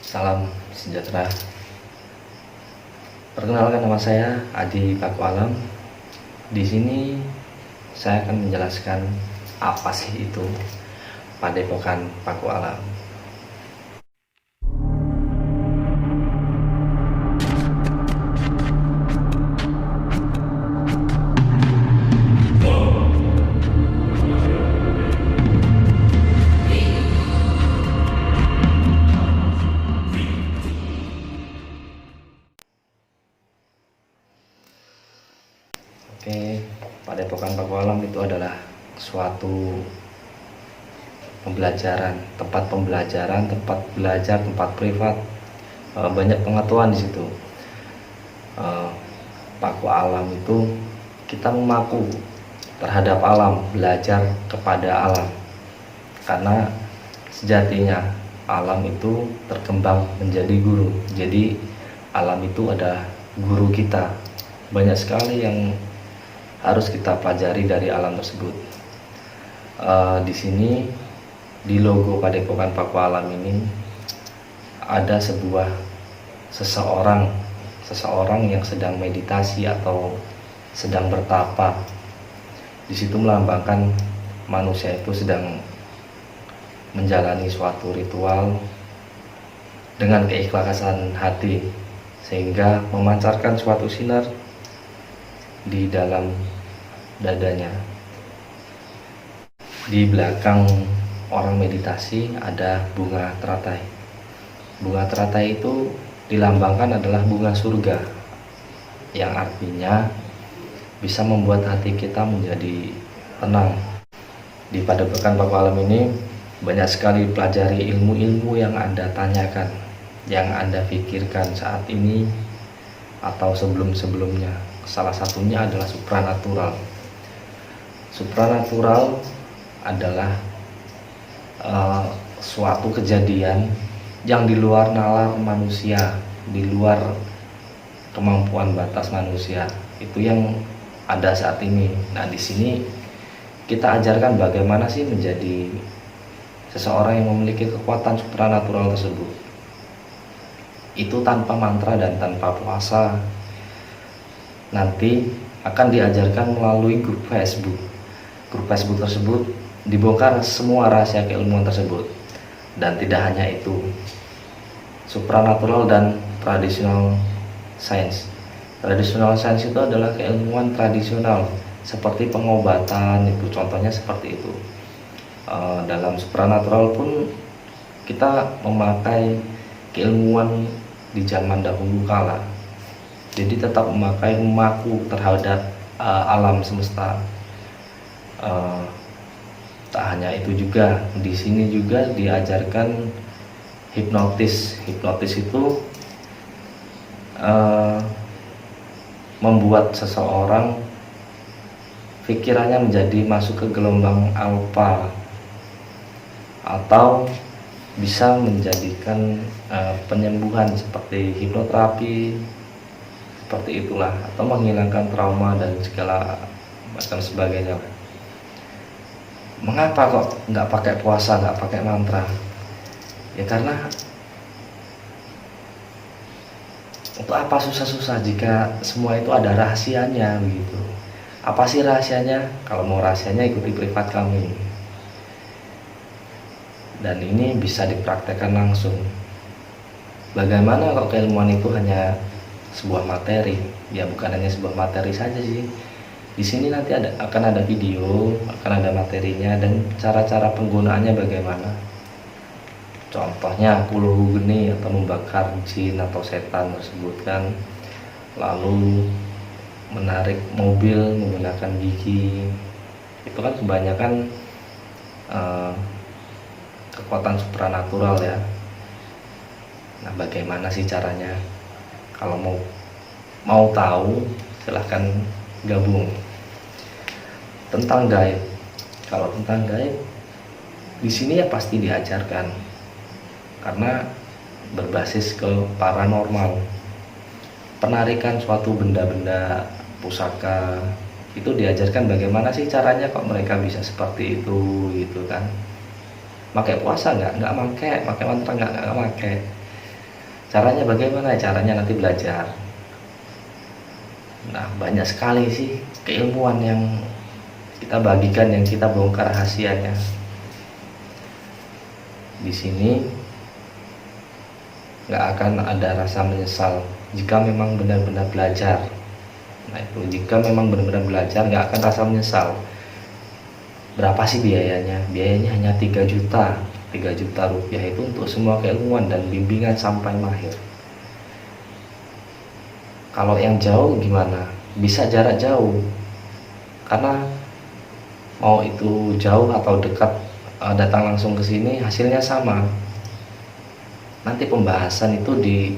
Salam sejahtera. Perkenalkan, nama saya Adi Paku Alam. Di sini saya akan menjelaskan apa sih itu Padepokan Paku Alam. Oke, Padepokan Paku Alam itu adalah suatu pembelajaran, tempat belajar, tempat privat, banyak pengetahuan di situ. Paku Alam itu kita memaku terhadap alam, belajar kepada alam, karena sejatinya alam itu terkembang menjadi guru. Jadi alam itu adalah guru kita. Banyak sekali yang harus kita pelajari dari alam tersebut. Di sini di logo Padepokan Paku Alam ini ada seseorang yang sedang meditasi atau sedang bertapa. Di situ melambangkan manusia itu sedang menjalani suatu ritual dengan keikhlasan hati, sehingga memancarkan suatu sinar di dalam dadanya. Di belakang orang meditasi ada bunga teratai. Bunga teratai itu dilambangkan adalah bunga surga, yang artinya bisa membuat hati kita menjadi tenang. Di Padepokan Paku Alam ini banyak sekali pelajari ilmu-ilmu yang Anda tanyakan, yang Anda pikirkan saat ini atau sebelum-sebelumnya. Salah satunya adalah supranatural. Supranatural adalah suatu kejadian yang di luar nalar manusia, di luar kemampuan batas manusia. Itu yang ada saat ini. Nah, di sini kita ajarkan bagaimana sih menjadi seseorang yang memiliki kekuatan supranatural tersebut. Itu tanpa mantra dan tanpa puasa. Nanti akan diajarkan melalui grup Facebook. Grup Facebook tersebut dibongkar semua rahasia keilmuan tersebut. Dan tidak hanya itu, supranatural dan traditional science. Traditional science itu adalah keilmuan tradisional seperti pengobatan, itu contohnya seperti itu. Dalam supranatural pun kita memakai keilmuan di zaman dahulu kala. Jadi tetap memaku terhadap alam semesta. Tak hanya itu juga, di sini juga diajarkan hipnotis. Hipnotis itu membuat seseorang pikirannya menjadi masuk ke gelombang alfa, atau bisa menjadikan penyembuhan seperti hipnoterapi, seperti itulah, atau menghilangkan trauma dan segala macam sebagainya. Mengapa kok nggak pakai puasa, nggak pakai mantra? Ya karena untuk apa susah-susah jika semua itu ada rahasianya begitu. Apa sih rahasianya? Kalau mau rahasianya ikuti privat kami. Dan ini bisa dipraktekkan langsung. Bagaimana kok keilmuan itu hanya sebuah materi? Ya bukan hanya sebuah materi saja sih. Di sini nanti akan ada video, akan ada materinya dan cara-cara penggunaannya bagaimana. Contohnya puluh geni atau membakar jin atau setan tersebut kan. Lalu menarik mobil menggunakan gigi. Itu kan kebanyakan kekuatan supranatural ya. Nah, bagaimana sih caranya? Kalau mau tahu, silahkan gabung. Tentang gaib, kalau tentang gaib di sini ya pasti diajarkan, karena berbasis ke paranormal. Penarikan suatu benda-benda pusaka itu diajarkan bagaimana sih caranya kok mereka bisa seperti itu gitu kan. Pakai puasa nggak pakai mantra, nggak pakai. Caranya bagaimana? Caranya nanti belajar. Nah, banyak sekali sih keilmuan yang kita bagikan, yang kita bongkar rahasianya. Di sini nggak akan ada rasa menyesal jika memang benar-benar belajar. Nah itu, jika memang benar-benar belajar nggak akan rasa menyesal. Berapa sih biayanya? Biayanya hanya 3 juta. 3 juta rupiah itu untuk semua keilmuan dan bimbingan sampai mahir. Kalau yang jauh gimana? Bisa jarak jauh, karena mau itu jauh atau dekat, datang langsung ke sini hasilnya sama. Nanti pembahasan itu di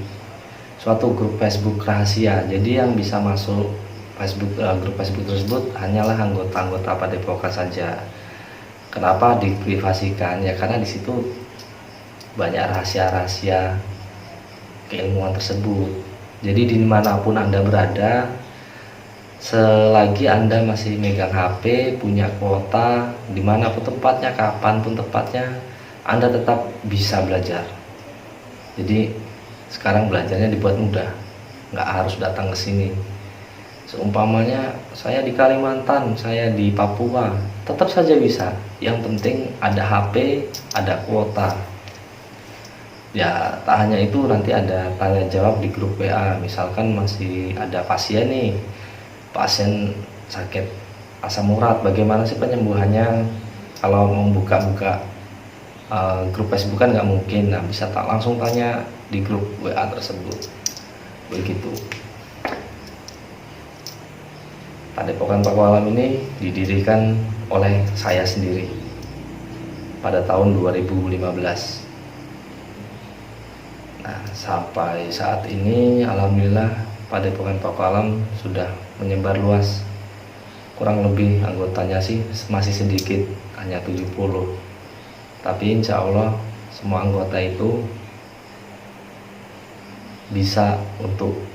suatu grup Facebook rahasia, jadi yang bisa masuk grup Facebook tersebut hanyalah anggota-anggota Padepokan saja. Kenapa diprivasikan? Ya karena di situ banyak rahasia-rahasia keilmuan tersebut. Jadi dimanapun Anda berada, selagi Anda masih megang HP, punya kuota, dimanapun tempatnya, kapanpun tempatnya, Anda tetap bisa belajar. Jadi sekarang belajarnya dibuat mudah, nggak harus datang ke sini. Seumpamanya saya di Kalimantan, saya di Papua, tetap saja bisa. Yang penting ada HP, ada kuota. Ya tak hanya itu, nanti ada tanya jawab di grup WA. Misalkan masih ada pasien nih, pasien sakit asam urat, bagaimana sih penyembuhannya? Kalau mau buka-buka grup Facebook kan nggak mungkin. Nah bisa tak langsung tanya di grup WA tersebut. Begitu. Padepokan Paku Alam ini didirikan oleh saya sendiri pada tahun 2015. Nah, sampai saat ini alhamdulillah Padepokan Paku Alam sudah menyebar luas. Kurang lebih anggotanya sih masih sedikit, hanya 70. Tapi insya Allah semua anggota itu bisa untuk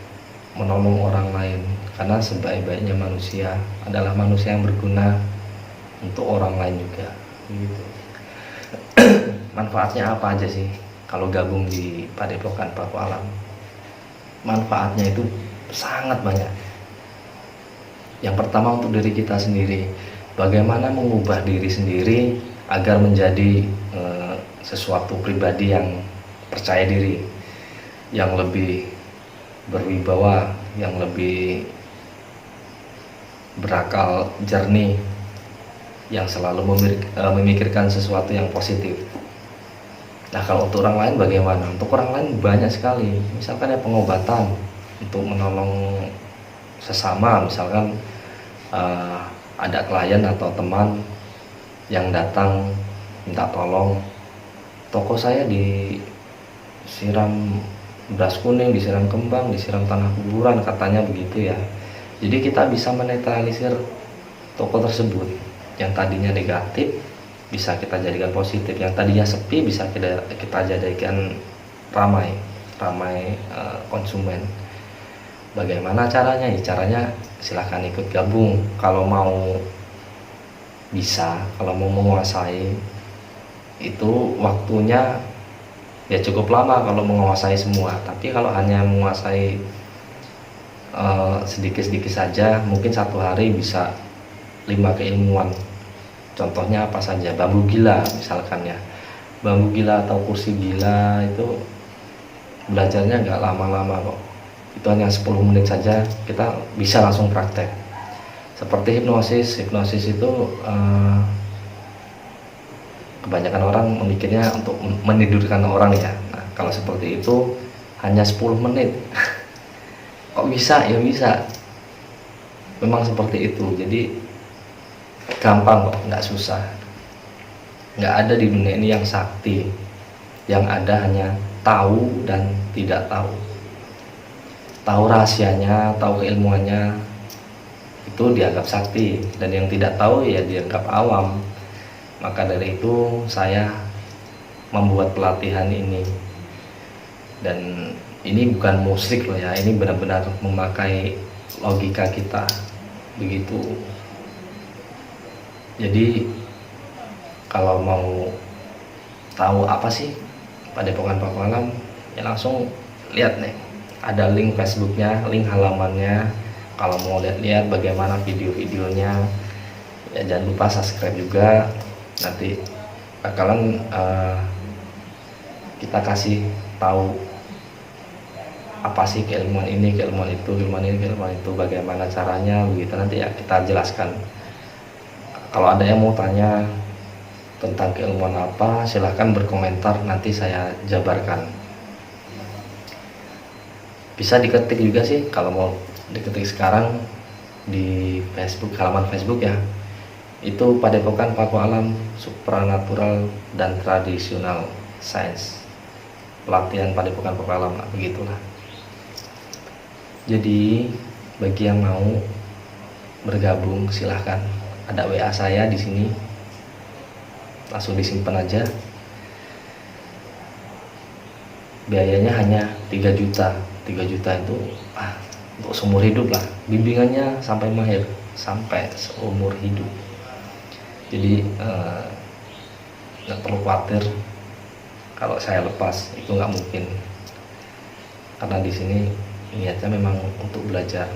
menolong orang lain, karena sebaik-baiknya manusia adalah manusia yang berguna untuk orang lain juga. Gitu. Manfaatnya apa aja sih kalau gabung di Padepokan Paku Alam? Manfaatnya itu sangat banyak. Yang pertama untuk diri kita sendiri, bagaimana mengubah diri sendiri agar menjadi sesuatu pribadi yang percaya diri, yang lebih berwibawa, yang lebih berakal jernih, yang selalu memikirkan sesuatu yang positif. Nah kalau untuk orang lain bagaimana? Untuk orang lain banyak sekali, misalkan ya pengobatan untuk menolong sesama. Misalkan ada klien atau teman yang datang minta tolong, toko saya disiram beras kuning, disiram kembang, disiram tanah kuburan, katanya begitu ya. Jadi kita bisa menetralisir toko tersebut. Yang tadinya negatif bisa kita jadikan positif, yang tadinya sepi bisa kita jadikan ramai konsumen. Bagaimana caranya? Ya, caranya silahkan ikut gabung. Kalau mau bisa, kalau mau menguasai itu waktunya ya cukup lama kalau menguasai semua. Tapi kalau hanya menguasai sedikit-sedikit saja, mungkin satu hari bisa 5 keilmuan. Contohnya apa saja? Bambu gila misalkan ya, bambu gila atau kursi gila itu belajarnya nggak lama-lama kok. Itu hanya 10 menit saja kita bisa langsung praktek. Seperti hipnosis itu kebanyakan orang memikirnya untuk menidurkan orang ya. Nah, kalau seperti itu hanya 10 menit. Kok bisa? Ya bisa. Memang seperti itu. Jadi gampang kok, nggak susah. Nggak ada di dunia ini yang sakti. Yang ada hanya tahu dan tidak tahu. Tahu rahasianya, tahu keilmuannya, itu dianggap sakti. Dan yang tidak tahu ya dianggap awam. Maka dari itu saya membuat pelatihan ini. Dan ini bukan musik loh ya, ini benar-benar memakai logika kita. Begitu. Jadi kalau mau tahu apa sih Padepokan Paku Alam, ya langsung lihat nih, ada link Facebooknya, link halamannya. Kalau mau lihat-lihat bagaimana video-videonya, ya jangan lupa subscribe juga. Nanti bakalan kita kasih tahu apa sih keilmuan ini, keilmuan itu, keilmuan ini, keilmuan itu, bagaimana caranya, begitu nanti ya kita jelaskan. Kalau ada yang mau tanya tentang keilmuan apa, silahkan berkomentar, nanti saya jabarkan. Bisa diketik juga sih, kalau mau diketik sekarang di Facebook, halaman Facebook ya, itu Padepokan Paku Alam Supranatural dan Tradisional Science, pelatihan Padepokan Paku Alam, nah, begitulah. Jadi bagi yang mau bergabung silahkan, ada WA saya di sini, langsung disimpan aja. Biayanya hanya 3 juta. 3 juta itu untuk seumur hidup lah, bimbingannya sampai mahir, sampai seumur hidup. Jadi nggak perlu khawatir kalau saya lepas, itu nggak mungkin, karena di sini niatnya memang untuk belajar.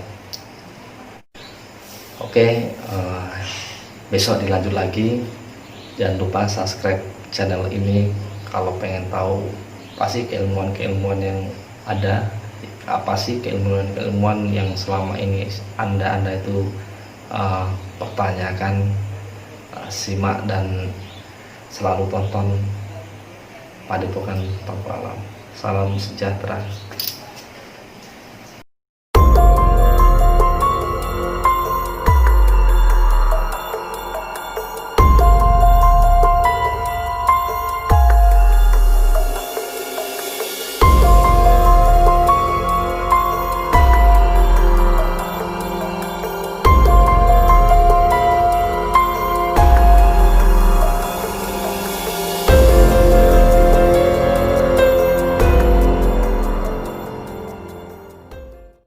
Oke, besok dilanjut lagi. Jangan lupa subscribe channel ini kalau pengen tahu pasti keilmuan-keilmuan yang ada, apa sih keilmuan-keilmuan yang selama ini anda itu pertanyakan. Simak dan selalu tonton Padepokan Paku Alam. Salam sejahtera.